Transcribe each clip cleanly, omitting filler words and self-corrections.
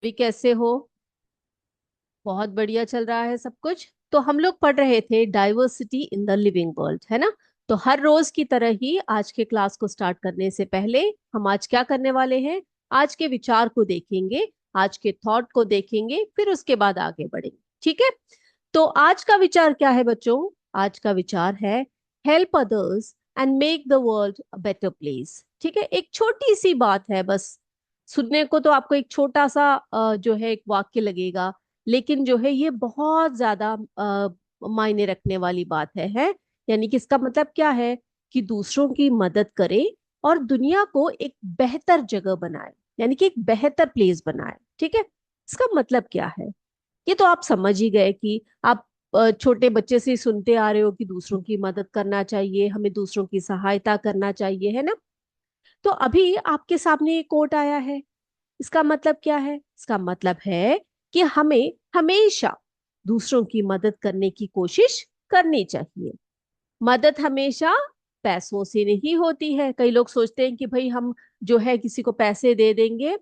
भी कैसे हो? बहुत बढ़िया चल रहा है सब कुछ। तो हम लोग पढ़ रहे थे diversity in the living world, है ना? तो हर रोज की तरह ही आज के क्लास को स्टार्ट करने से पहले हम आज क्या करने वाले हैं? आज के विचार को देखेंगे, आज के थॉट को देखेंगे, फिर उसके बाद आगे बढ़ेंगे। ठीक है? तो आज का विचार क्या है बच्चों? आज का विचार है help others and make the world a better place. ठीक है, एक छोटी सी बात है बस। सुनने को तो आपको एक छोटा सा जो है एक वाक्य लगेगा, लेकिन जो है ये बहुत ज्यादा मायने रखने वाली बात है। यानी कि इसका मतलब क्या है कि दूसरों की मदद करे और दुनिया को एक बेहतर जगह बनाए, यानी कि एक बेहतर प्लेस बनाए। ठीक है, इसका मतलब क्या है? ये तो आप समझ ही गए कि आप छोटे बच्चे से ही सुनते आ रहे हो कि दूसरों की मदद करना चाहिए, हमें दूसरों की सहायता करना चाहिए, है ना? तो अभी आपके सामने एक कोट आया है। इसका मतलब क्या है? इसका मतलब है कि हमें हमेशा दूसरों की मदद करने की कोशिश करनी चाहिए। मदद हमेशा पैसों से नहीं होती है। कई लोग सोचते हैं कि भाई हम जो है किसी को पैसे दे देंगे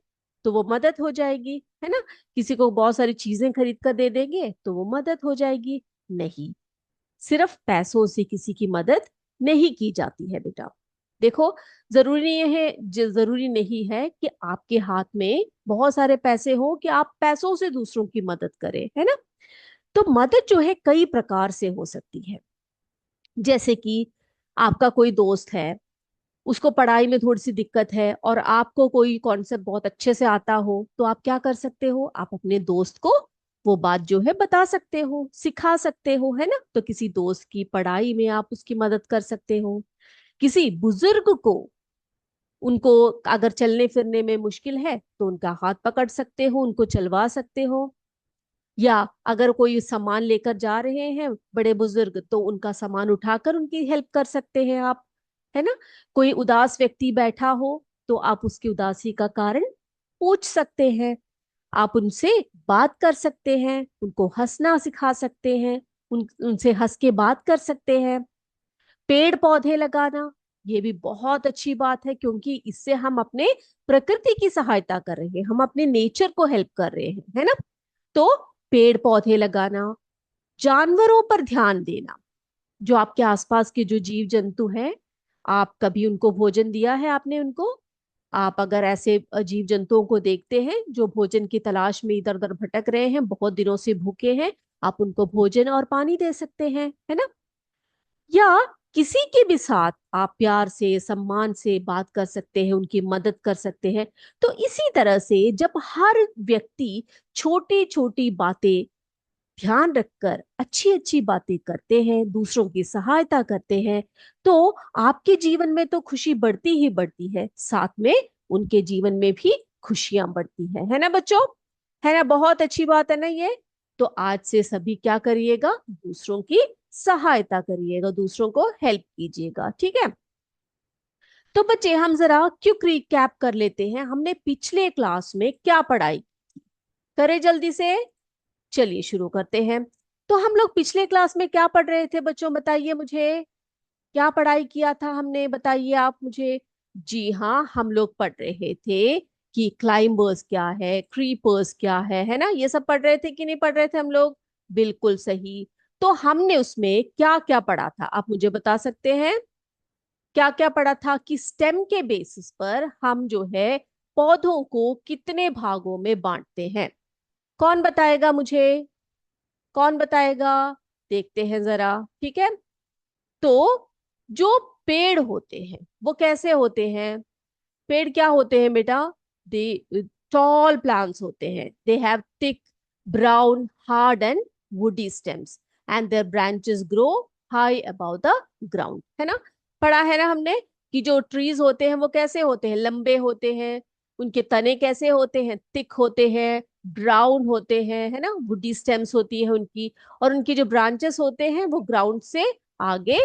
तो वो मदद हो जाएगी, है ना? किसी को बहुत सारी चीजें खरीद कर दे देंगे तो वो मदद हो जाएगी। नहीं, सिर्फ पैसों से किसी की मदद नहीं की जाती है बेटा। देखो, जरूरी नहीं है कि आपके हाथ में बहुत सारे पैसे हो कि आप पैसों से दूसरों की मदद करें, है ना? तो मदद जो है कई प्रकार से हो सकती है। जैसे कि आपका कोई दोस्त है, उसको पढ़ाई में थोड़ी सी दिक्कत है और आपको कोई कॉन्सेप्ट बहुत अच्छे से आता हो, तो आप क्या कर सकते हो? आप अपने दोस्त को वो बात जो है बता सकते हो, सिखा सकते हो, है ना? तो किसी दोस्त की पढ़ाई में आप उसकी मदद कर सकते हो। किसी बुजुर्ग को, उनको अगर चलने फिरने में मुश्किल है तो उनका हाथ पकड़ सकते हो, उनको चलवा सकते हो। या अगर कोई सामान लेकर जा रहे हैं बड़े बुजुर्ग, तो उनका सामान उठाकर उनकी हेल्प कर सकते हैं आप, है ना? कोई उदास व्यक्ति बैठा हो तो आप उसकी उदासी का कारण पूछ सकते हैं, आप उनसे बात कर सकते हैं, उनको हंसना सिखा सकते हैं, उनसे हंस के बात कर सकते हैं। पेड़ पौधे लगाना, ये भी बहुत अच्छी बात है, क्योंकि इससे हम अपने प्रकृति की सहायता कर रहे हैं, हम अपने नेचर को हेल्प कर रहे हैं, है ना? तो पेड़ पौधे लगाना, जानवरों पर ध्यान देना। जो आपके आसपास के जो जीव जंतु हैं, आप कभी उनको भोजन दिया है आपने उनको? आप अगर ऐसे जीव जंतुओं को देखते हैं जो भोजन की तलाश में इधर उधर भटक रहे हैं, बहुत दिनों से भूखे हैं, आप उनको भोजन और पानी दे सकते हैं, है ना? या किसी के भी साथ आप प्यार से सम्मान से बात कर सकते हैं, उनकी मदद कर सकते हैं। तो इसी तरह से जब हर व्यक्ति छोटी छोटी बातें ध्यान रखकर अच्छी अच्छी बातें करते हैं, दूसरों की सहायता करते हैं, तो आपके जीवन में तो खुशी बढ़ती ही बढ़ती है, साथ में उनके जीवन में भी खुशियां बढ़ती है ना बच्चों? है ना? बहुत अच्छी बात है ना ये? तो आज से सभी क्या करिएगा? दूसरों की सहायता करिएगा, दूसरों को हेल्प कीजिएगा। ठीक है? तो बच्चे हम जरा क्विक रिकैप कर लेते हैं, हमने पिछले क्लास में क्या पढ़ाई करें जल्दी से। चलिए शुरू करते हैं। तो हम लोग पिछले क्लास में क्या पढ़ रहे थे बच्चों? बताइए मुझे, क्या पढ़ाई किया था हमने? बताइए आप मुझे। जी हाँ, हम लोग पढ़ रहे थे कि क्लाइंबर्स क्या है, क्रीपर्स क्या है ना? ये सब पढ़ रहे थे कि नहीं पढ़ रहे थे हम लोग? बिल्कुल सही। तो हमने उसमें क्या क्या पढ़ा था, आप मुझे बता सकते हैं? क्या क्या पढ़ा था कि स्टेम के बेसिस पर हम जो है पौधों को कितने भागों में बांटते हैं? कौन बताएगा मुझे? कौन बताएगा? देखते हैं जरा। ठीक है, तो जो पेड़ होते हैं वो कैसे होते हैं? पेड़ क्या होते हैं बेटा? दे टॉल प्लांट्स होते हैं, they have thick brown hard and woody stems and their branches grow high above the ground, है ना? पढ़ा है ना हमने कि जो ट्रीज होते हैं वो कैसे होते हैं? लंबे होते हैं। उनके तने कैसे होते हैं? थिक होते हैं, ब्राउन होते हैं, है ना? वुडी स्टेम्स होती है उनकी। और उनकी जो ब्रांचेस होते हैं वो ग्राउंड से आगे,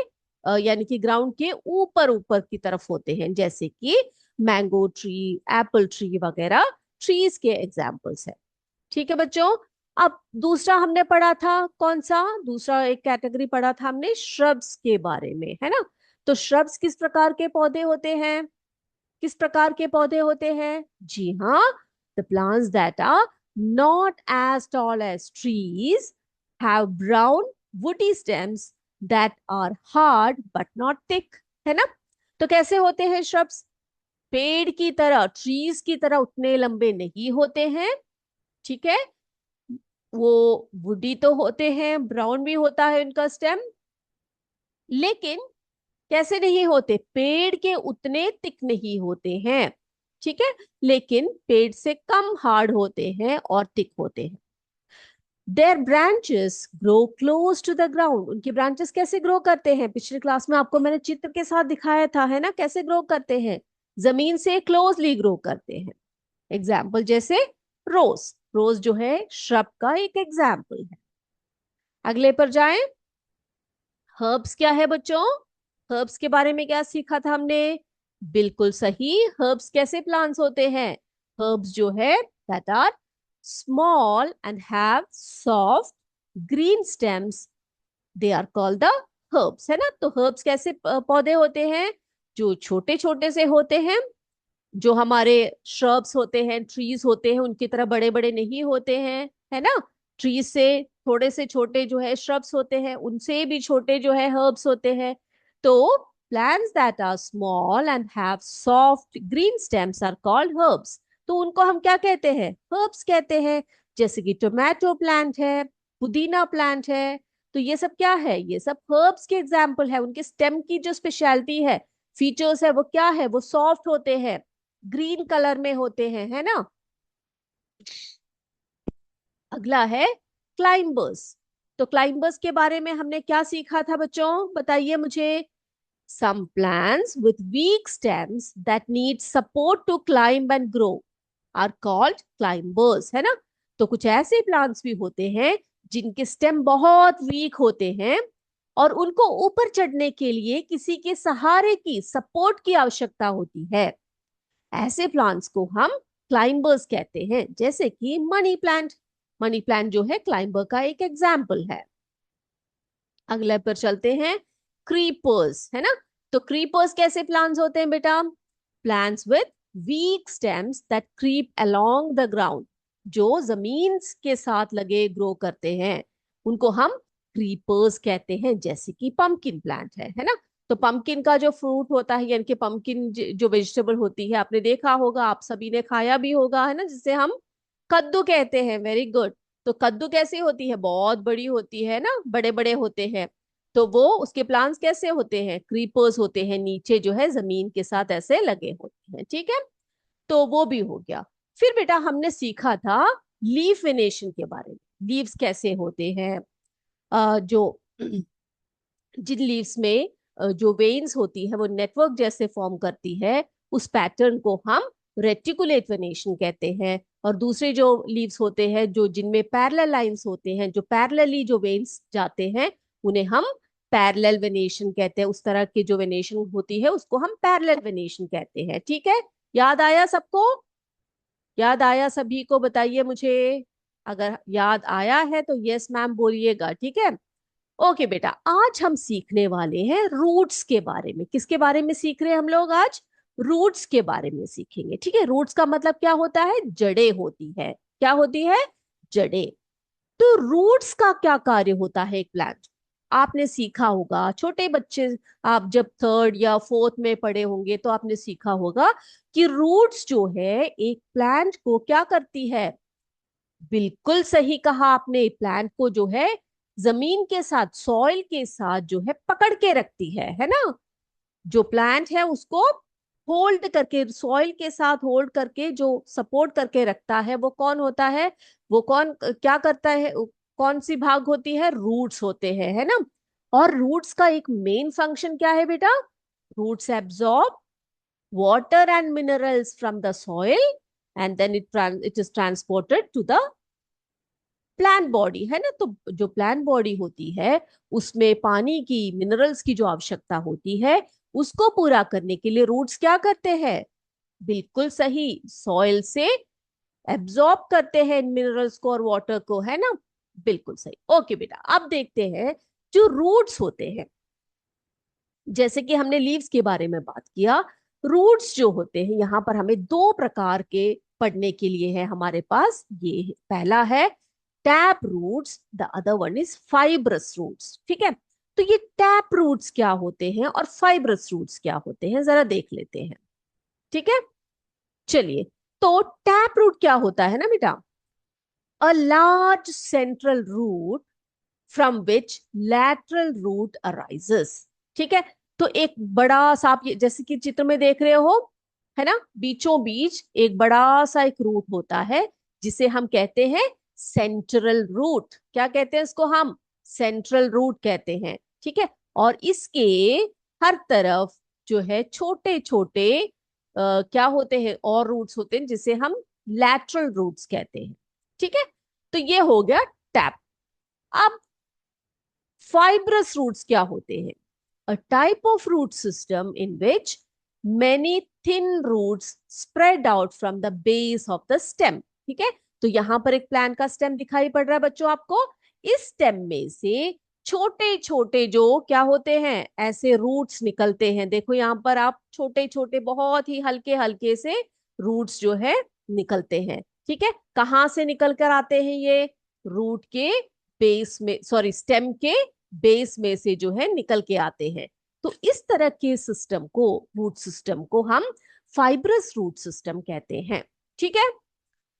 यानी कि ग्राउंड के ऊपर ऊपर की तरफ होते हैं, जैसे कि मैंगो ट्री, एप्पल ट्री वगैरह ट्रीज के एग्जाम्पल्स है। ठीक है बच्चों? अब दूसरा हमने पढ़ा था, कौन सा दूसरा एक कैटेगरी पढ़ा था हमने? श्रब्स के बारे में, है ना? तो श्रब्स किस प्रकार के पौधे होते हैं? किस प्रकार के पौधे होते हैं? जी हाँ, the plants that are not as tall as trees, have brown woody stems that are hard but not thick, है ना? तो कैसे होते हैं shrubs? पेड़ की तरह, ट्रीज की तरह उतने लंबे नहीं होते हैं, ठीक है? वो वुडी तो होते हैं, ब्राउन भी होता है उनका स्टेम, लेकिन कैसे नहीं होते? पेड़ के उतने तिक नहीं होते हैं, ठीक है? लेकिन पेड़ से कम हार्ड होते हैं और तिक होते हैं। Their branches grow close to the ground. उनके ब्रांचेस कैसे ग्रो करते हैं? पिछले क्लास में आपको मैंने चित्र के साथ दिखाया था, है ना? कैसे ग्रो करते हैं? जमीन से क्लोजली ग्रो करते हैं। एग्जाम्पल जैसे रोज, रोज जो है श्रब का एक एग्जाम्पल है। अगले पर जाएं। हर्ब्स क्या है बच्चों? हर्ब्स के बारे में क्या सीखा था हमने? बिल्कुल सही, हर्ब्स कैसे प्लांट्स होते हैं? हर्ब्स जो है that are small and have soft green stems, they are called the herbs, है ना? तो हर्ब्स कैसे पौधे होते हैं? जो छोटे छोटे से होते हैं, जो हमारे श्रब्स होते हैं, ट्रीज होते हैं, उनकी तरह बड़े बड़े नहीं होते हैं, है ना? ट्रीज से थोड़े से छोटे जो है श्रब्स होते हैं, उनसे भी छोटे जो है हर्ब्स होते हैं। तो plants that are small and have soft green stems are called herbs. तो उनको हम क्या कहते हैं? हर्ब्स कहते हैं। जैसे कि टोमेटो प्लांट है, पुदीना प्लांट है, तो ये सब क्या है? ये सब हर्ब्स के एग्जाम्पल है। उनके स्टेम की जो स्पेशलिटी है, फीचर्स है, वो क्या है? वो सॉफ्ट होते हैं, ग्रीन कलर में होते हैं, है ना? अगला है क्लाइंबर्स। तो क्लाइंबर्स के बारे में हमने क्या सीखा था बच्चों? बताइए मुझे। Some plants with weak stems that need support to climb and grow are called climbers, है ना? तो कुछ ऐसे प्लांट्स भी होते हैं जिनके स्टेम बहुत वीक होते हैं और उनको ऊपर चढ़ने के लिए किसी के सहारे की, सपोर्ट की आवश्यकता होती है। ऐसे प्लांट्स को हम क्लाइंबर्स कहते हैं, जैसे कि मनी प्लांट। मनी प्लांट जो है क्लाइंबर का एक एग्जाम्पल है। अगले पर चलते हैं, क्रीपर्स, है ना? तो क्रीपर्स कैसे प्लांट्स होते हैं बेटा? Plants with weak stems that creep along the ground, जो जमीन के साथ लगे ग्रो करते हैं, उनको हम क्रीपर्स कहते हैं। जैसे कि पंपकिन प्लांट है ना? तो पंपकिन का जो फ्रूट होता है, यानी कि पंपकिन जो वेजिटेबल होती है, आपने देखा होगा, आप सभी ने खाया भी होगा, है ना? जिसे हम कद्दू कहते हैं। Very good. तो कद्दू कैसी होती है? बहुत बड़ी होती है ना, बड़े बड़े होते हैं। तो वो उसके प्लांट्स कैसे होते हैं? क्रीपर्स होते हैं, नीचे जो है जमीन के साथ ऐसे लगे होते हैं, ठीक है? तो वो भी हो गया। फिर बेटा हमने सीखा था लीफ वेनेशन के बारे में। लीव्स कैसे होते हैं? जो जिन लीव्स में जो वेन्स होती है वो नेटवर्क जैसे फॉर्म करती है, उस पैटर्न को हम रेटिकुलेट वेनेशन कहते हैं। और दूसरे जो लीव्स होते हैं, जो जिनमें पैरेलल लाइंस होते हैं, जो पैरेलली जो वेन्स जाते हैं, उन्हें हम पैरेलल वेनेशन कहते हैं। उस तरह की जो वेनेशन होती है उसको हम पैरेलल वेनेशन कहते हैं, ठीक है? याद आया सबको? याद आया सभी को? बताइए मुझे। अगर याद आया है तो यस मैम बोलिएगा, ठीक है? ओके बेटा, आज हम सीखने वाले हैं रूट्स के बारे में। किसके बारे में सीख रहे हैं हम लोग आज? रूट्स के बारे में सीखेंगे, ठीक है? रूट्स का मतलब क्या होता है? जड़ें होती है। क्या होती है? जड़ें। तो रूट्स का क्या कार्य होता है एक प्लांट? आपने सीखा होगा, छोटे बच्चे, आप जब थर्ड या फोर्थ में पढ़े होंगे तो आपने सीखा होगा कि रूट्स जो है एक प्लांट को क्या करती है? बिल्कुल सही कहा आपने, प्लांट को जो है जमीन के साथ, सॉइल के साथ जो है पकड़ के रखती है ना? जो प्लांट है उसको होल्ड करके, सॉइल के साथ होल्ड करके जो सपोर्ट करके रखता है, वो कौन होता है? वो कौन क्या करता है? कौन सी भाग होती है? रूट्स होते हैं, है ना? और रूट्स का एक मेन फंक्शन क्या है बेटा? Roots absorb water and minerals from the soil and then it is transported to the plant body, है ना? तो जो प्लांट बॉडी होती है उसमें पानी की, मिनरल्स की जो आवश्यकता होती है, उसको पूरा करने के लिए रूट्स क्या करते हैं? बिल्कुल सही, सॉइल से एब्जॉर्ब करते हैं मिनरल्स को और वाटर को, है ना? बिल्कुल सही। ओके बेटा, अब देखते हैं जो रूट्स होते हैं। जैसे कि हमने लीव्स के बारे में बात किया, रूट्स जो होते हैं, यहाँ पर हमें दो प्रकार के पढ़ने के लिए है हमारे पास। ये पहला है tap roots, the other one is fibrous roots. ठीक है, तो ये टैप रूट्स क्या होते हैं और फाइब्रस रूट्स क्या होते हैं, जरा देख लेते हैं। ठीक है, चलिए। तो टैप रूट क्या होता है ना बेटा, a large central root from which lateral root arises. ठीक है, तो एक बड़ा सा, आप जैसे कि चित्र में देख रहे हो, है ना, बीचों बीच एक बड़ा सा एक रूट होता है जिसे हम कहते हैं सेंट्रल रूट। क्या कहते हैं इसको हम? सेंट्रल रूट कहते हैं। ठीक है, और इसके हर तरफ जो है छोटे छोटे क्या होते हैं, और रूट्स होते हैं जिसे हम लैटरल रूट्स कहते हैं। ठीक है, तो ये हो गया टैप। अब फाइब्रस रूट्स क्या होते हैं? A type of root system in which many thin roots spread out from the base of the stem. ठीक है, तो यहां पर एक प्लांट का स्टेम दिखाई पड़ रहा है बच्चों आपको। इस स्टेम में से छोटे छोटे जो क्या होते हैं, ऐसे रूट्स निकलते हैं। देखो यहां पर आप, छोटे छोटे बहुत ही हल्के हल्के से रूट्स जो है निकलते हैं। ठीक है, कहाँ से निकल कर आते हैं ये? रूट के बेस में, सॉरी, स्टेम के बेस में से जो है निकल के आते हैं। तो इस तरह के सिस्टम को, रूट सिस्टम को हम फाइब्रस रूट सिस्टम कहते हैं। ठीक है,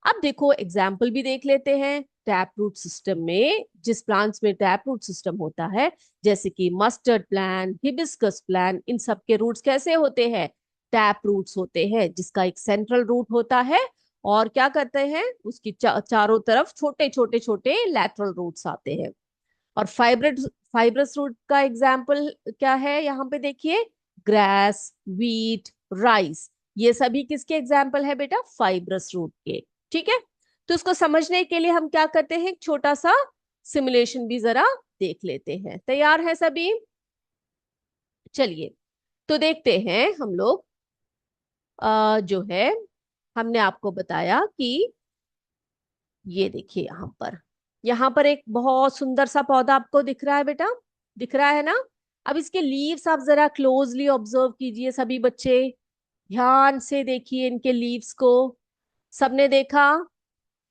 अब देखो एग्जाम्पल भी देख लेते हैं टैप रूट सिस्टम में। जिस प्लांट्स में टैप रूट सिस्टम होता है, जैसे कि मस्टर्ड प्लांट, हिबिस्कस प्लांट, इन सब के रूट्स कैसे होते हैं? टैप रूट्स होते हैं, जिसका एक सेंट्रल रूट होता है और क्या करते हैं, उसकी चारों तरफ छोटे छोटे छोटे लैटरल रूट्स आते हैं। और फाइब्रस फाइब्रस रूट का एग्जाम्पल क्या है यहाँ पे देखिए, ग्रास, वीट, राइस, ये सभी किसके एग्जाम्पल है बेटा? फाइब्रस रूट के। ठीक है, तो इसको समझने के लिए हम क्या करते हैं, एक छोटा सा सिमुलेशन भी जरा देख लेते हैं। तैयार है सभी? चलिए, तो देखते हैं हम लोग। जो है, हमने आपको बताया कि ये देखिए यहाँ पर एक बहुत सुंदर सा पौधा आपको दिख रहा है बेटा, दिख रहा है ना? अब इसके लीव्स आप जरा क्लोजली ऑब्जर्व कीजिए सभी बच्चे, ध्यान से देखिए इनके लीव्स को। सबने देखा?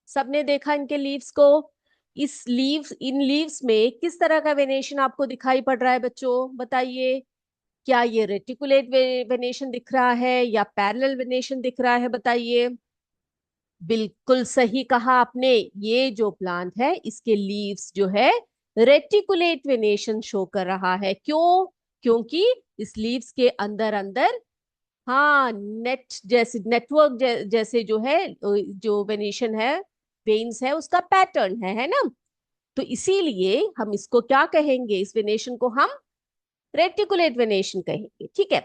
सबने देखा इनके लीव्स को? इन लीव्स में किस तरह का वेनेशन आपको दिखाई पड़ रहा है बच्चों, बताइए। क्या ये रेटिकुलेट वेनेशन दिख रहा है या पैरेलल वेनेशन दिख रहा है, बताइए। बिल्कुल सही कहा आपने, ये जो प्लांट है इसके लीव्स जो है रेटिकुलेट वेनेशन शो कर रहा है। क्यों? क्योंकि इस लीव्स के अंदर अंदर, हाँ, नेट जैसे, नेटवर्क जैसे जो है, जो वेनेशन है, वेन्स है, उसका पैटर्न है ना? तो इसीलिए हम इसको क्या कहेंगे, इस वेनेशन को हम रेटिकुलेट वेनेशन कहेंगे। ठीक है,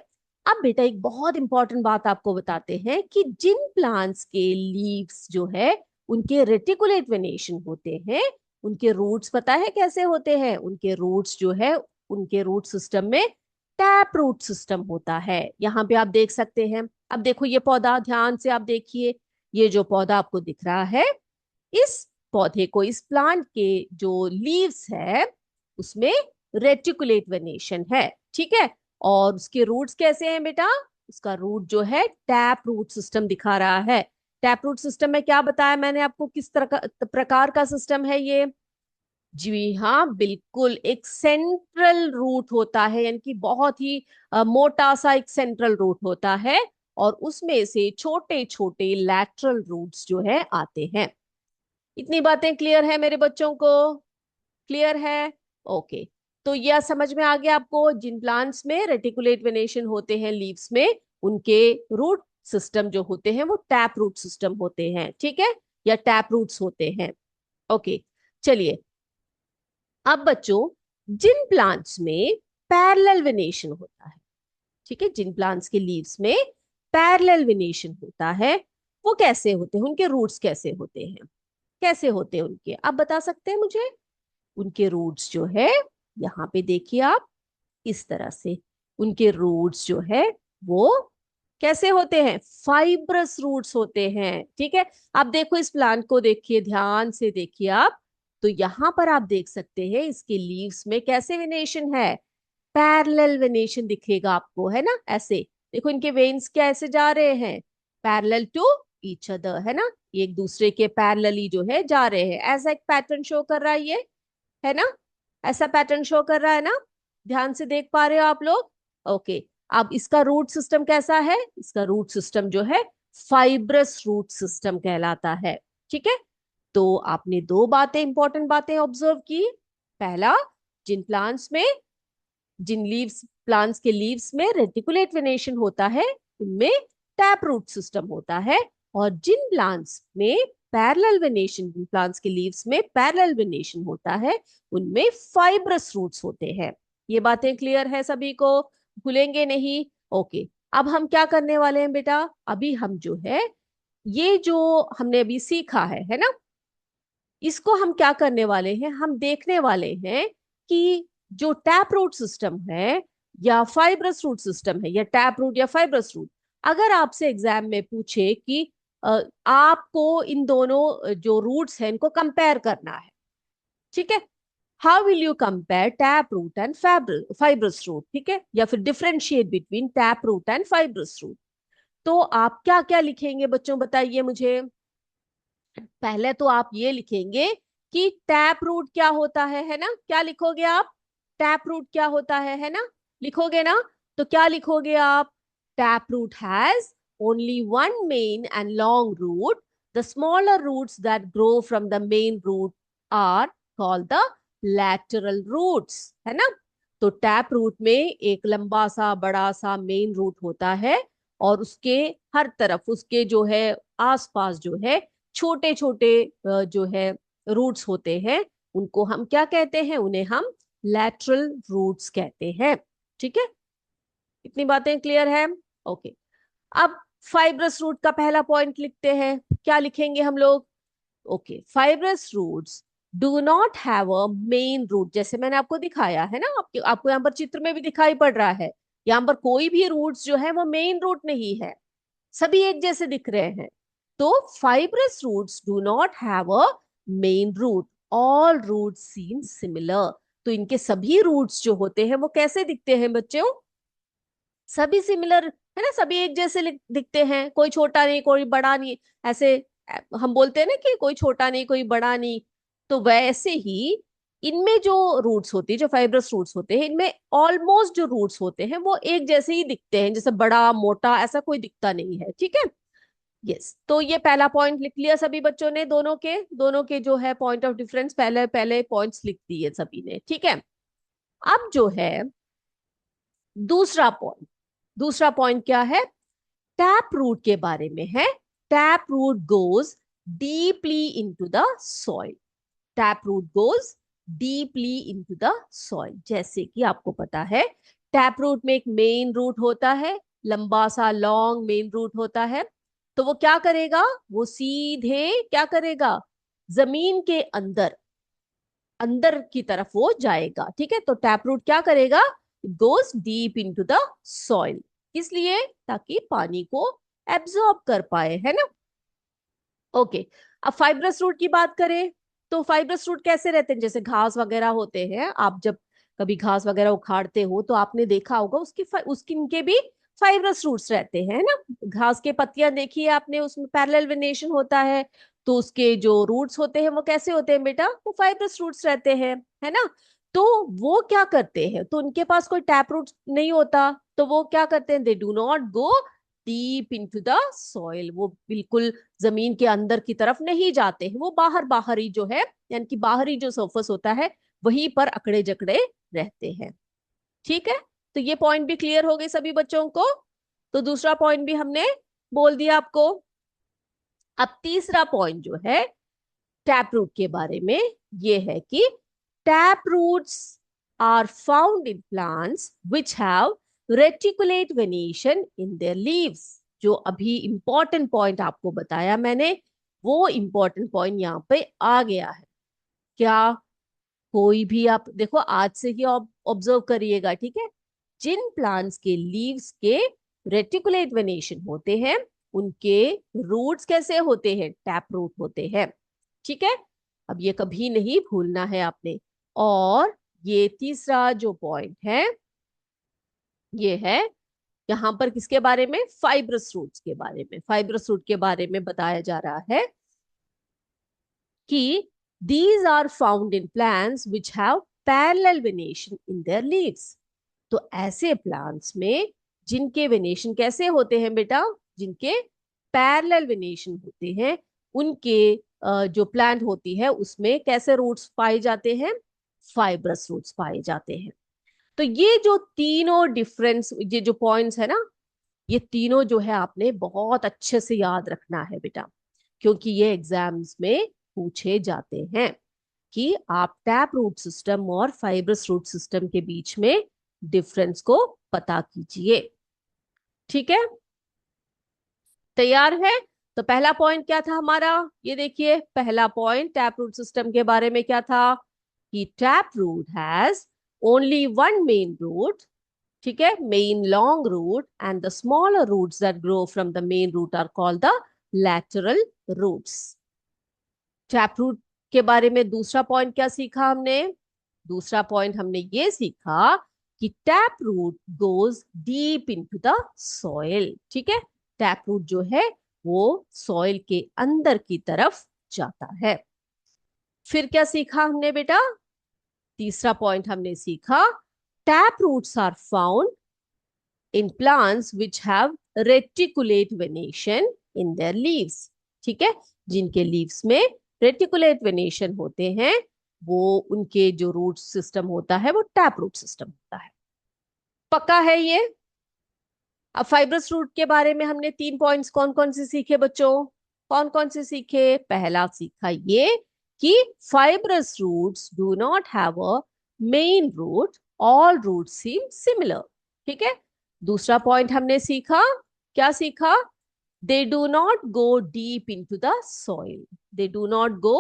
अब बेटा एक बहुत इंपॉर्टेंट बात आपको बताते हैं कि जिन प्लांट्स के लीव्स जो है उनके रेटिकुलेट वेनेशन होते हैं, उनके रूट्स पता है कैसे होते हैं? उनके रूट्स जो है, उनके रूट सिस्टम में टैप रूट सिस्टम होता है। यहाँ पे आप देख सकते हैं। अब देखो ये पौधा, ध्यान से आप देखिए, ये जो पौधा आपको दिख रहा है, इस पौधे को, इस प्लांट के जो लीव्स है उसमें रेटिकुलेट वेनेशन है। ठीक है, और उसके रूट्स कैसे हैं बेटा? उसका रूट जो है टैप रूट सिस्टम दिखा रहा है। टैप रूट सिस्टम में क्या बताया मैंने आपको, किस तरह का, प्रकार का सिस्टम है ये? जी हाँ, बिल्कुल, एक सेंट्रल रूट होता है, यानी कि बहुत ही मोटा सा एक सेंट्रल रूट होता है, और उसमें से छोटे छोटे लैटरल रूट्स जो है आते हैं। इतनी बातें क्लियर है मेरे बच्चों को? क्लियर है? ओके, तो यह समझ में आ गया आपको, जिन प्लांट्स में रेटिकुलेट वेनेशन होते हैं लीव्स में, उनके रूट सिस्टम जो होते हैं वो टैप रूट सिस्टम होते हैं। ठीक है, या टैप रूट्स होते हैं। ओके, चलिए। अब बच्चों, जिन प्लांट्स में पैरेलल वेनेशन होता है, ठीक है, जिन प्लांट्स के लीव्स में पैरेलल वेनेशन होता है, वो कैसे होते हैं, उनके रूट्स कैसे होते हैं? कैसे होते हैं उनके, आप बता सकते हैं मुझे? उनके रूट्स जो है, यहाँ पे देखिए आप, इस तरह से उनके रूट्स जो है वो कैसे होते हैं? फाइब्रस रूट्स होते हैं। ठीक है, आप देखो इस प्लांट को, देखिए ध्यान से देखिए आप, तो यहां पर आप देख सकते हैं इसके लीव्स में कैसे वेनेशन है? पैरेलल वेनेशन दिखेगा आपको, है ना, ऐसे। देखो इनके वेन्स क्या ऐसे जा रहे हैं, पैरेलल टू ईच अदर, है ना, ये एक दूसरे के पैरेलली जो है जा रहे हैं, ऐसा एक पैटर्न शो कर रहा है ये, है ना, ऐसा पैटर्न शो कर रहा है ना, ध्यान से देख पा रहे हो आप लोग? ओके। अब इसका रूट सिस्टम कैसा है? इसका रूट सिस्टम जो है फाइब्रस रूट सिस्टम कहलाता है। ठीक है, तो आपने दो बातें, इंपॉर्टेंट बातें ऑब्जर्व की। पहला, जिन प्लांट्स में, जिन लीव्स, प्लांट्स के लीव्स में रेटिकुलेट वेनेशन होता है उनमें टैप रूट सिस्टम होता है, और जिन प्लांट्स में पैरेलल वेनेशन, जिन प्लांट्स के लीव्स में पैरेलल वेनेशन होता है उनमें फाइब्रस रूट्स होते हैं। ये बातें क्लियर है सभी को? भूलेंगे नहीं? ओके। अब हम क्या करने वाले हैं बेटा? अभी हम जो है, ये जो हमने अभी सीखा है ना, इसको हम क्या करने वाले हैं, हम देखने वाले हैं कि जो टैप रूट सिस्टम है या फाइब्रस रूट सिस्टम है, या टैप रूट या फाइब्रस रूट, अगर आपसे एग्जाम में पूछे कि आपको इन दोनों जो रूट्स हैं इनको कंपेयर करना है, ठीक है, how will you compare tap root and fibrous root? ठीक है, या फिर differentiate between tap root and fibrous root, तो आप क्या क्या लिखेंगे बच्चों, बताइए मुझे। पहले तो आप ये लिखेंगे कि टैप रूट क्या होता है ना, क्या लिखोगे आप? टैप रूट क्या होता है ना, लिखोगे ना? तो क्या लिखोगे आप? Tap root has only one main and long root, the smaller roots that grow from the main root are called the lateral roots, है ना। तो टैप रूट में एक लंबा सा बड़ा सा मेन रूट होता है, और उसके हर तरफ, उसके जो है आसपास जो है छोटे छोटे जो है रूट्स होते हैं, उनको हम क्या कहते हैं? उन्हें हम लैटरल रूट्स कहते हैं। ठीक है, इतनी बातें क्लियर है? ओके। अब फाइब्रस रूट का पहला पॉइंट लिखते हैं, क्या लिखेंगे हम लोग? Okay, fibrous roots do not have a main root, जैसे मैंने आपको दिखाया है ना, आपको यहाँ पर चित्र में भी दिखाई पड़ रहा है, यहाँ पर कोई भी रूट्स जो है वो मेन रूट नहीं है, सभी एक जैसे दिख रहे हैं। तो fibrous roots do not have a main root, all roots seem similar. तो इनके सभी रूट्स जो होते हैं वो कैसे दिखते हैं बच्चों? सभी सिमिलर, है ना, सभी एक जैसे दिखते हैं, कोई छोटा नहीं कोई बड़ा नहीं, ऐसे हम बोलते हैं ना कि कोई छोटा नहीं कोई बड़ा नहीं। तो वैसे ही इनमें जो रूट्स होती है, जो फाइब्रस रूट्स होते हैं, इनमें ऑलमोस्ट जो रूट्स होते हैं वो एक जैसे ही दिखते हैं, जैसे बड़ा मोटा ऐसा कोई दिखता नहीं है। ठीक है, यस। तो ये पहला पॉइंट लिख लिया सभी बच्चों ने, दोनों के जो है पॉइंट ऑफ डिफरेंस, पहले पहले पॉइंट्स लिख दिए सभी ने। ठीक है, अब जो है दूसरा पॉइंट, दूसरा पॉइंट क्या है? टैप रूट के बारे में है। Tap root goes deeply into the soil, tap root goes deeply into the soil. जैसे कि आपको पता है टैप रूट में एक मेन रूट होता है, लंबा सा लॉन्ग मेन रूट होता है, तो वो क्या करेगा? वो सीधे क्या करेगा? जमीन के अंदर, अंदर की तरफ वो जाएगा। ठीक है, तो टैप रूट क्या करेगा? Goes deep into the soil, इसलिए ताकि पानी को एब्जॉर्ब कर पाए, है ना। ओके। अब फाइब्रस रूट की बात करें, तो फाइब्रस रूट कैसे रहते हैं? जैसे घास वगैरह होते हैं, आप जब कभी घास वगैरह उखाड़ते हो तो आपने देखा होगा उसकी उनके भी फाइब्रस रूट्स रहते हैं, है ना। घास के पत्तियां देखिए आपने, उसमें पैरेलल वेनेशन होता है, तो उसके जो रूट्स होते हैं वो कैसे होते हैं बेटा? वो फाइब्रस रूट्स रहते हैं, है ना। तो वो क्या करते हैं? तो उनके पास कोई टैप रूट नहीं होता, तो वो क्या करते हैं? दे do not go deep into the soil, वो बिल्कुल जमीन के अंदर की तरफ नहीं जाते हैं, वो बाहर बाहर ही जो है, यानी कि बाहरी जो सरफेस होता है वहीं पर अकड़े जकड़े रहते हैं। ठीक है, तो ये पॉइंट भी क्लियर हो गए सभी बच्चों को। तो दूसरा पॉइंट भी हमने बोल दिया आपको। अब तीसरा पॉइंट जो है टैप रूट के बारे में, ये है कि tap roots are found in plants which have reticulate venation in their leaves. जो अभी इंपॉर्टेंट पॉइंट आपको बताया मैंने, वो इंपॉर्टेंट पॉइंट यहाँ पे आ गया है। क्या? कोई भी आप देखो, आज से ही ऑब्जर्व करिएगा, ठीक है। जिन प्लांट्स के लीव्स के रेटिकुलेट वेनेशन होते हैं उनके रूट्स कैसे होते हैं? टैप रूट होते हैं। ठीक है, अब ये कभी नहीं भूलना है आपने। और ये तीसरा जो पॉइंट है ये है यहाँ पर किसके बारे में, फाइब्रस रूट्स के बारे में, फाइब्रस रूट के बारे में बताया जा रहा है कि these are found in plants which have parallel venation in their leaves। तो ऐसे प्लांट्स में जिनके वेनेशन कैसे होते हैं बेटा, जिनके पैरेलल वेनेशन होते हैं, उनके जो प्लांट होती है उसमें कैसे रूट्स पाए जाते हैं, फाइब्रस रूट्स पाए जाते हैं। तो ये जो तीनों डिफरेंस, ये जो पॉइंट्स है ना, ये तीनों जो है आपने बहुत अच्छे से याद रखना है बेटा, क्योंकि ये एग्जाम्स में पूछे जाते हैं कि आप टैप रूट सिस्टम और फाइब्रस रूट सिस्टम के बीच में डिफरेंस को पता कीजिए। ठीक है, तैयार है? तो पहला पॉइंट क्या था हमारा, ये देखिए पहला पॉइंट टैप रूट सिस्टम के बारे में क्या था कि tap root has only one main root, ठीक है, main long root, and the smaller roots that grow from the main root are called the lateral roots. Tap root के बारे में दूसरा पॉइंट क्या सीखा हमने, दूसरा पॉइंट हमने ये सीखा कि tap root goes deep into the soil. ठीक है, टैप रूट जो है वो सॉइल के अंदर की तरफ जाता है। फिर क्या सीखा हमने बेटा, तीसरा पॉइंट हमने सीखा tap roots are found in plants which have reticulate venation in their leaves. ठीक है, जिनके लीव्स में रेटिकुलेट वेनेशन होते हैं, वो उनके जो रूट सिस्टम होता है वो टैप रूट सिस्टम होता है। पक्का है ये? अब फाइब्रस रूट के बारे में हमने तीन पॉइंट्स कौन कौन से सीखे बच्चों, कौन कौन से सीखे? पहला सीखा ये कि fibrous roots do not have a main root, all root seem similar. ठीक है, दूसरा पॉइंट हमने सीखा, क्या सीखा? They do not go deep into the soil, they do not go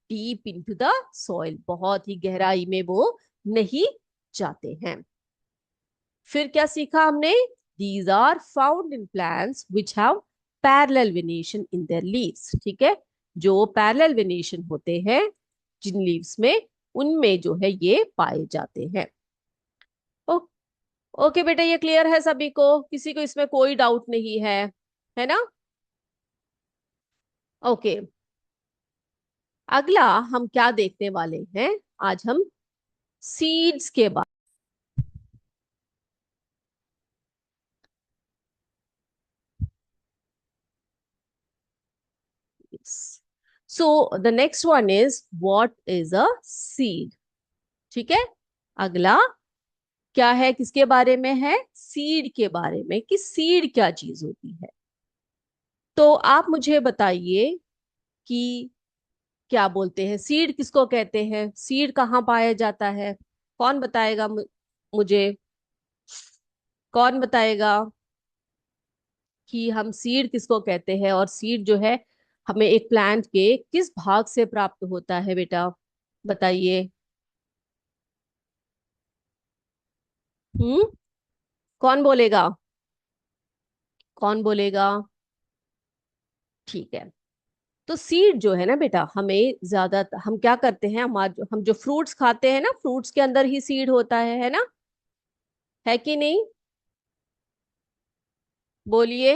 deep into the soil, बहुत ही गहराई में वो नहीं जाते हैं। फिर क्या सीखा हमने, these are found in plants which have parallel venation in their leaves. ठीक है, जो पैरेलल वेनेशन होते हैं जिन लीव्स में, उनमें जो है ये पाए जाते हैं। ओ, ओके बेटा, ये क्लियर है सभी को, किसी को इसमें कोई डाउट नहीं है ना? ओके, अगला हम क्या देखने वाले हैं, आज हम सीड्स के बारे। So the next one is what is a seed. ठीक है, अगला क्या है, किसके बारे में है, सीड के बारे में, कि सीड क्या चीज होती है। तो आप मुझे बताइए कि क्या बोलते हैं, सीड किसको कहते हैं, सीड कहाँ पाया जाता है? कौन बताएगा मुझे, कौन बताएगा कि हम सीड किसको कहते हैं, और सीड जो है हमें एक प्लांट के किस भाग से प्राप्त होता है बेटा, बताइए। हम्म, कौन बोलेगा, कौन बोलेगा? ठीक है, तो सीड जो है ना बेटा, हमें ज्यादा, हम क्या करते हैं, हम जो फ्रूट्स खाते हैं ना, फ्रूट्स के अंदर ही सीड होता है ना, है कि नहीं? बोलिए।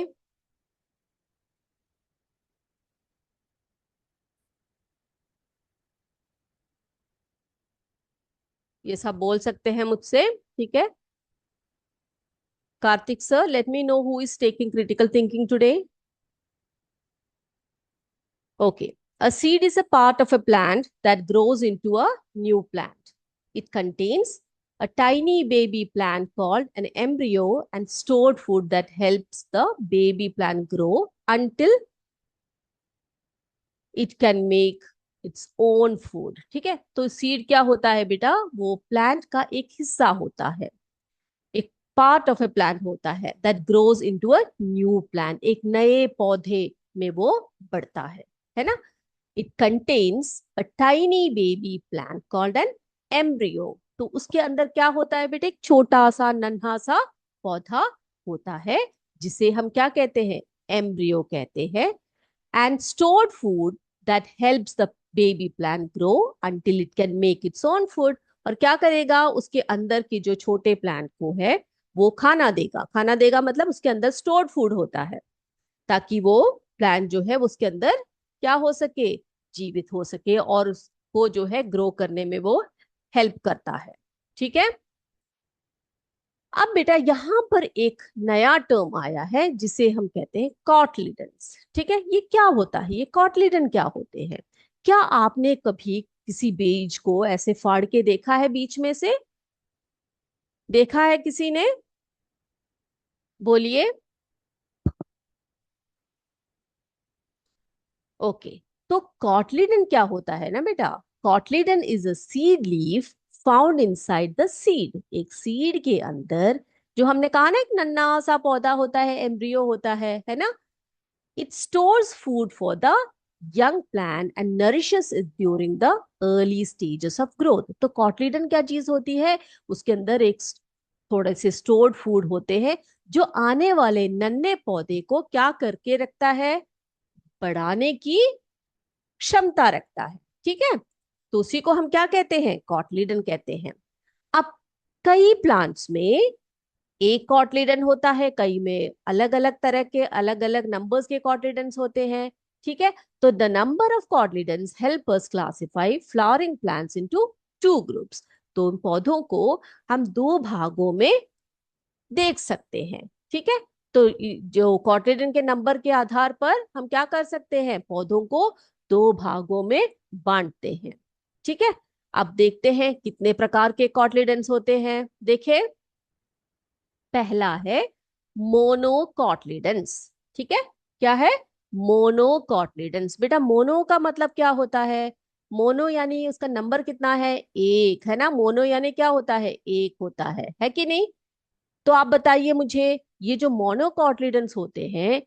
ये सब बोल सकते हैं मुझसे, ठीक है। Kartik sir, let me know who is taking critical thinking today. Okay. A seed is a part of a plant that grows into a new plant. It contains a tiny baby plant called an embryo and stored food that helps the baby plant grow until it can make its own food. ठीक है, तो seed क्या होता है बेटा, वो plant का एक हिस्सा होता है, एक पार्ट ऑफ ए प्लांट होता है that grows into a new plant, एक नए पौधे में वो बढ़ता है ना। It contains a tiny baby plant called an embryo। तो उसके अंदर क्या होता है बेटे, एक छोटा सा नन्हा सा पौधा होता है, जिसे हम क्या कहते हैं, एम्ब्रियो कहते हैं। And stored food that helps the baby plant grow until it can make its own food। और क्या करेगा, उसके अंदर के जो छोटे प्लांट को है वो खाना देगा। खाना देगा मतलब उसके अंदर स्टोर्ड फूड होता है, ताकि वो प्लांट जो है उसके अंदर क्या हो सके, जीवित हो सके, और उसको जो है ग्रो करने में वो हेल्प करता है। ठीक है। अब बेटा यहाँ पर एक नया टर्म आया है जिसे हम कहते हैं कॉटलिडन्स। ठीक है, ये क्या होता है, ये कॉटलिडन क्या होते हैं? क्या आपने कभी किसी बीज को ऐसे फाड़ के देखा है, बीच में से देखा है किसी ने? बोलिए। ओके। तो कॉटलिडन क्या होता है ना बेटा, cotyledon is a seed leaf found inside the seed. एक सीड के अंदर, जो हमने कहा ना एक नन्हा सा पौधा होता है, एम्ब्रियो होता है ना, it stores food for the young plant and nourishes it during the early stages of growth। तो कॉटलीडन क्या चीज होती है, उसके अंदर एक थोड़े से स्टोर्ड फूड होते हैं, जो आने वाले नन्हे पौधे को क्या करके रखता है, बढ़ाने की क्षमता रखता है। ठीक है, तो उसी को हम क्या कहते हैं, कॉटलीडन कहते हैं। अब कई प्लांट्स में एक कॉटलिडन होता है, कई में अलग अलग तरह के अलग अलग नंबर्स के कॉटलिडन्स होते हैं। ठीक है, तो the number of cotyledons help us classify flowering plants into two groups. तो उन पौधों को हम दो भागों में देख सकते हैं। ठीक है, तो जो कॉटलिडन के नंबर के आधार पर हम क्या कर सकते हैं, पौधों को दो भागों में बांटते हैं। ठीक है, अब देखते हैं कितने प्रकार के कॉटलिडन्स होते हैं। देखें, पहला है मोनोकॉटलिडेंस। ठीक है, क्या है, मोनोकॉटलिडेंस। बेटा मोनो का मतलब क्या होता है, मोनो यानी उसका नंबर कितना है, एक, है ना। मोनो यानी क्या होता है, एक होता है कि नहीं? तो आप बताइए मुझे, ये जो मोनोकॉटलिडेंस होते हैं,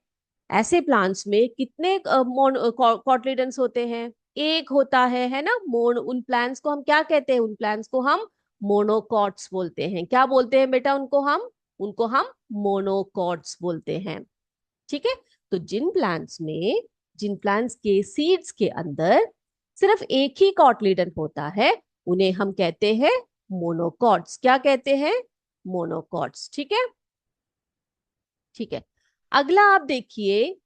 ऐसे प्लांट्स में कितने कॉटलिडेंस होते हैं, एक होता है ना। मोन उन प्लांट्स को हम क्या कहते हैं, उन प्लांट्स को हम मोनोकॉट्स बोलते हैं। क्या बोलते हैं बेटा उनको हम, उनको हम मोनोकॉट्स बोलते हैं। ठीक है, तो जिन प्लांट्स के सीड्स के अंदर सिर्फ एक ही कॉटलिडन होता है, उन्हें हम कहते हैं मोनोकॉट्स। क्या कहते हैं, मोनोकॉट्स। ठीक है। ठीक है, अगला आप देखिए,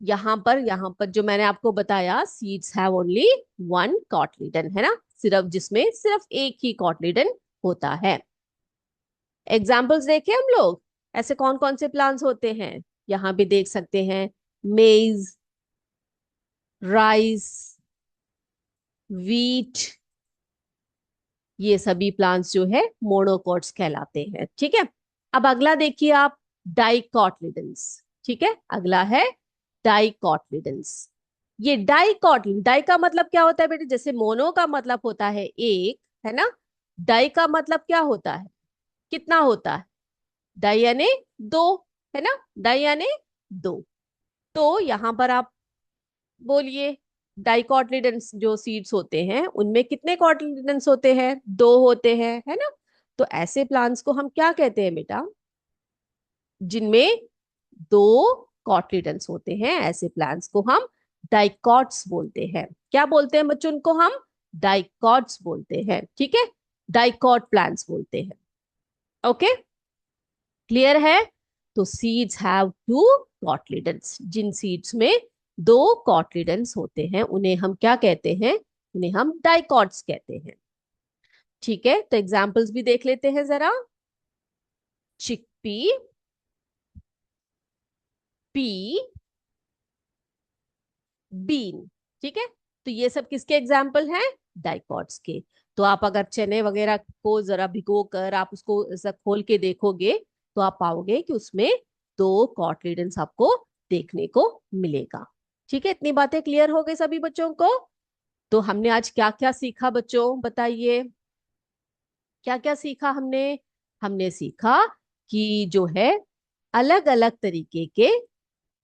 यहाँ पर जो मैंने आपको बताया, seeds have only one cotyledon, है ना, सिर्फ जिसमें सिर्फ एक ही कॉटलिडन होता है। एग्जाम्पल्स देखें हम लोग, ऐसे कौन कौन से प्लांट्स होते हैं, यहाँ भी देख सकते हैं, मेज, राइस, वीट, ये सभी प्लांट्स जो है मोनोकॉट्स कहलाते हैं। ठीक है, अब अगला देखिए आप, डाइकॉटलिडन्स। ठीक है, अगला है डाइकॉटलिडन्स। ये डाइकॉटलिन, डाई का मतलब क्या होता है बेटे, जैसे मोनो का मतलब होता है एक, है ना, डाई का मतलब क्या होता है, कितना होता है, डाई यानी दो, है ना, डाई यानी दो। तो यहां पर आप बोलिए, डाइकॉटलिडेंस जो सीड्स होते हैं उनमें कितने कॉटलिडेंस होते हैं, दो होते हैं, है ना। तो ऐसे प्लांट्स को हम क्या कहते हैं बेटा, जिनमें दो कॉटलिडेंस होते हैं, ऐसे प्लांट्स को हम डाइकॉट्स बोलते हैं। क्या बोलते हैं बच्चों, उनको हम डाइकॉट्स बोलते हैं। ठीक है, डाइकॉट प्लांट्स बोलते हैं। ओके, क्लियर है? तो सीड्स हैव टू कॉटलिडेंस, जिन सीड्स में दो कॉटलिडेंस होते हैं उन्हें हम क्या कहते हैं, उन्हें हम डाइकॉट्स कहते हैं। ठीक है, तो एग्जांपल्स भी देख लेते हैं जरा। Chickpea, pea, bean. ठीक है, तो ये सब किसके एग्जाम्पल हैं, डाइकॉट्स के। तो आप अगर चने वगैरह को जरा भिगो कर आप उसको ऐसा खोल के देखोगे, तो आप पाओगे कि उसमें दो कॉटलिडेंस आपको देखने को मिलेगा। ठीक है, इतनी बातें क्लियर हो गई सभी बच्चों को? तो हमने आज क्या क्या सीखा बच्चों, बताइए, क्या क्या सीखा हमने? हमने सीखा कि जो है अलग अलग तरीके के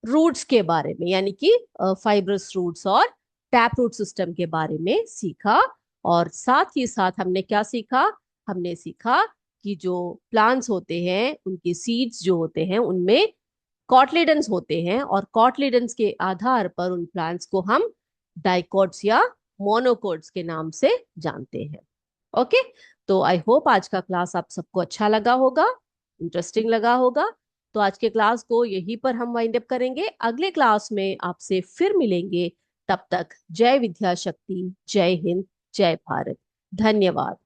रूट्स के बारे में, यानी कि फाइब्रस रूट्स और टैप रूट सिस्टम के बारे में सीखा। और साथ ही साथ हमने क्या सीखा, हमने सीखा कि जो प्लांट्स होते हैं उनके सीड्स जो होते हैं उनमें कॉटलिडन्स होते हैं, और कॉटलिडन्स के आधार पर उन प्लांट्स को हम डाइकॉट्स या मोनोकॉट्स के नाम से जानते हैं। ओके, तो आई होप आज का क्लास आप सबको अच्छा लगा होगा। इंटरेस्टिंग लगा होगा। तो आज के क्लास को यहीं पर हम वाइंड अप करेंगे। अगले क्लास में आपसे फिर मिलेंगे। तब तक जय विद्या शक्ति, जय हिंद, जय भारत। धन्यवाद।